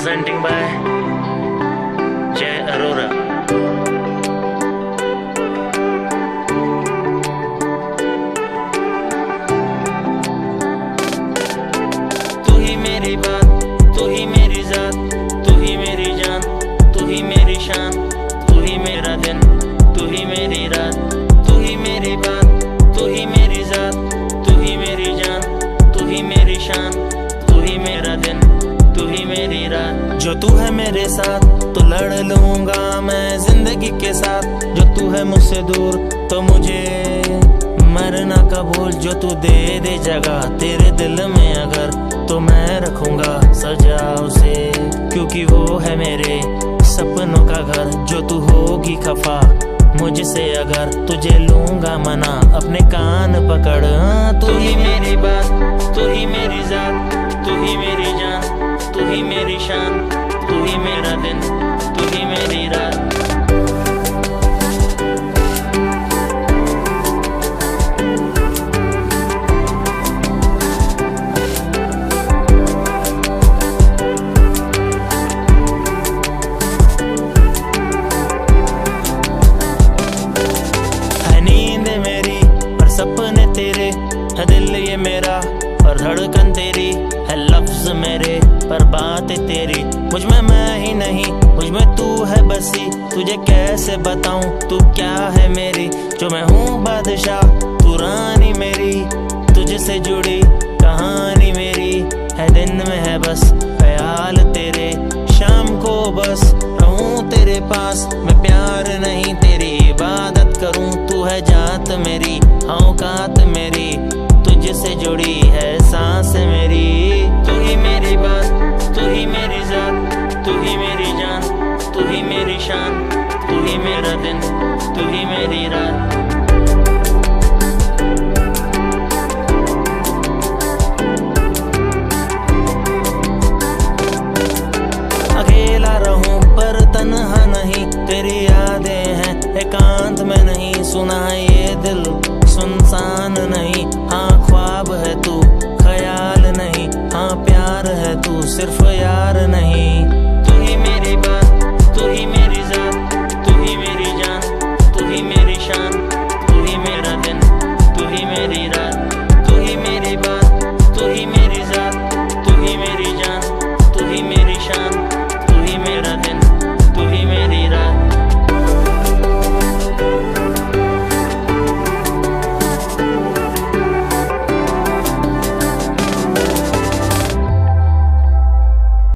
presenting by Jay Arora. तू ही मेरी बात, तू ही मेरी जात, तू ही मेरी जान, तू ही मेरी शान, तू ही मेरा दिन, तू ही मेरी रात, तू ही मेरी बात, तू ही मेरी जात, तू ही मेरी जान, तू ही मेरी शान, तू ही मेरा दिन, तू ही मेरी रात। जो तू है मेरे साथ तो लड़ लूंगा मैं जिंदगी के साथ, जो तू है मुझसे दूर तो मुझे मरना कबूल। जो तू दे दे जगह तेरे दिल में अगर, तो मैं रखूंगा सजा उसे, क्योंकि वो है मेरे सपनों का घर। जो तू होगी खफा मुझसे अगर, तुझे लूंगा मना अपने कान पकड़। तू ही मेरी बात, तू ही मेरी जात, तू ही मेरी जान, तू ही मेरी शान, तू ही मेरा दिन, तू ही मेरी रात। है नींद मेरी और सपने तेरे, है दिल ये मेरा और धड़कन तेरी, है लफ्ज मेरे पर बातें तेरी। मुझ में मैं ही नहीं, मुझ में तू है बसी, तुझे कैसे बताऊं तू क्या है मेरी। जो मैं हूँ बादशाह तू रानी मेरी, तुझसे जुड़ी कहानी मेरी है। दिन में है बस ख्याल तेरे, शाम को बस रहूं तेरे पास। मैं प्यार नहीं तेरी इबादत करूं, तू है जात मेरी औकात मेरी, तुझसे जुड़ी है सांस मेरी। तू ही मेरी बात, तू ही मेरी जात, तू ही मेरी जान, तू ही मेरी शान, तू ही मेरा दिन, तू ही मेरी रात। अकेला रहूं पर तन्हा नहीं, तेरी यादें हैं एकांत में नहीं। सुना है ये दिल सुनसान नहीं, हाँ ख्वाब है तू ख्याल नहीं, हाँ प्यार है तू सिर्फ यार नहीं।